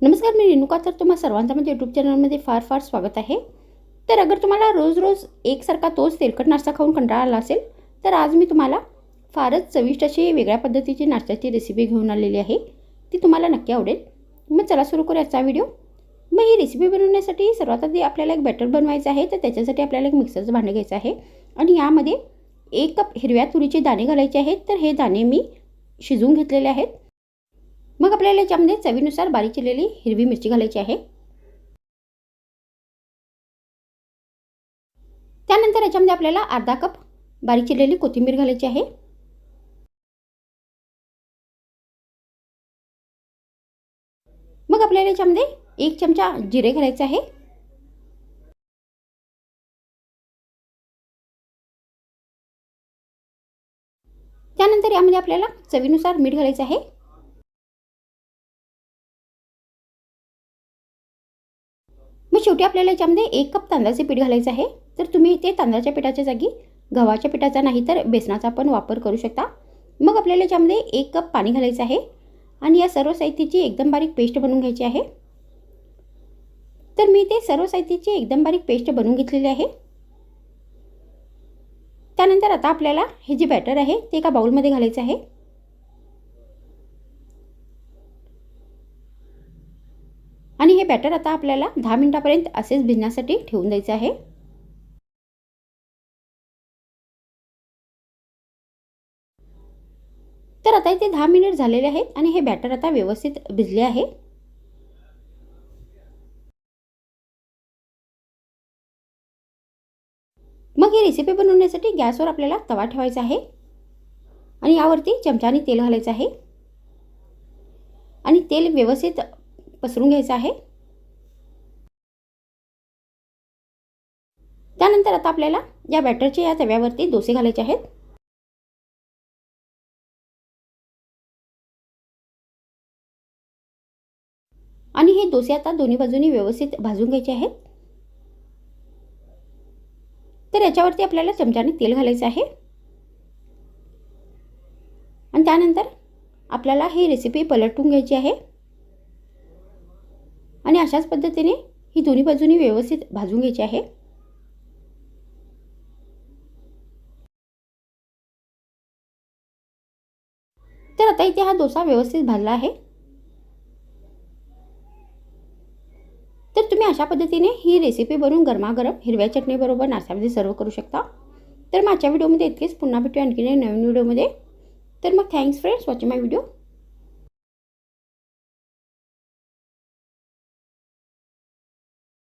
नमस्कार, मी रेणुका. तर तुम्हा सर्वांचं माझ्या यूट्यूब चॅनलमध्ये फार फार स्वागत आहे. तर अगर तुम्हाला रोज रोज एकसारखा तोच तेलकट नाश्ता खाऊन कंटाळा आला असेल, तर आज मी तुम्हाला फारच चविष्ट अशी वेगळ्या पद्धतीची नाश्त्याची रेसिपी घेऊन आलेली आहे. ती तुम्हाला नक्की आवडेल. मग चला सुरू करू याचा व्हिडिओ. मग ही रेसिपी बनवण्यासाठी सर्वात आधी आपल्याला एक बॅटर बनवायचं आहे. तर त्याच्यासाठी आपल्याला एक मिक्सरचं भांडं घ्यायचं आहे आणि यामध्ये 1 कप हिरव्या तुरीचे दाणे घालायचे आहेत. तर हे दाणे मी शिजवून घेतलेले आहेत. मग आपल्याला याच्यामध्ये चवीनुसार बारीक चिरलेली हिरवी मिरची घालायची आहे. त्यानंतर याच्यामध्ये आपल्याला अर्धा कप बारीक चिरलेली कोथिंबीर घालायची आहे. मग आपल्याला याच्यामध्ये 1 चमचा जिरे घालायचे आहे. त्यानंतर यामध्ये आपल्याला चवीनुसार मीठ घालायचं आहे. मग शेवटी आपल्याला याच्यामध्ये 1 कप तांदळाचे पीठ घालायचं आहे. तर तुम्ही ते तांदळाच्या पिठाच्या जागी गव्हाच्या पिठाचा नाही तर बेसनाचा पण वापर करू शकता. मग आपल्याला याच्यामध्ये 1 कप पाणी घालायचं आहे आणि या सर्व साहित्याची एकदम बारीक पेस्ट बनवून घ्यायची आहे. तर मी ते सर्व साहित्याची एकदम बारीक पेस्ट बनवून घेतलेली आहे. त्यानंतर आता आपल्याला हे जे बॅटर आहे ते एका बाउलमध्ये घालायचं आहे. आणि हे बॅटर आता आपल्याला 10 मिनिटांपर्यंत असेच भिजण्यासाठी ठेवून द्यायचं आहे. तर आता इथे 10 मिनिट झालेले आहेत आणि हे बॅटर आता व्यवस्थित भिजले आहे. मग ही रेसिपी बनवण्यासाठी गॅसवर आपल्याला तवा ठेवायचा आहे आणि यावरती चमच्याने तेल घालायचं आहे आणि तेल व्यवस्थित पसरून घ्यायचं आहे. त्यानंतर आता आपल्याला या बॅटरच्या या तव्यावरती डोसे घालायचे आहेत. आणि हे डोसे आता दोन्ही बाजूनी व्यवस्थित भाजून घ्यायचे आहेत. तर याच्यावरती आपल्याला चमच्याने तेल घालायचं आहे आणि त्यानंतर आपल्याला ही रेसिपी पलटून घ्यायची आहे आणि अशाच पद्धतीने ही दोन्ही बाजूनी व्यवस्थित भाजून घ्यायची आहे. तर आता इथे हा डोसा व्यवस्थित भाजला आहे. तर तुम्ही अशा पद्धतीने ही रेसिपी बनवून गरमागरम हिरव्या चटणीबरोबर नाश्त्यामध्ये सर्व करू शकता. तर माझ्या व्हिडिओमध्ये इतकेच. पुन्हा भेटूया आणखीन एक नवीन व्हिडिओमध्ये. तर मग थँक्स फ्रेंड्स वॉचिंग माय व्हिडिओ.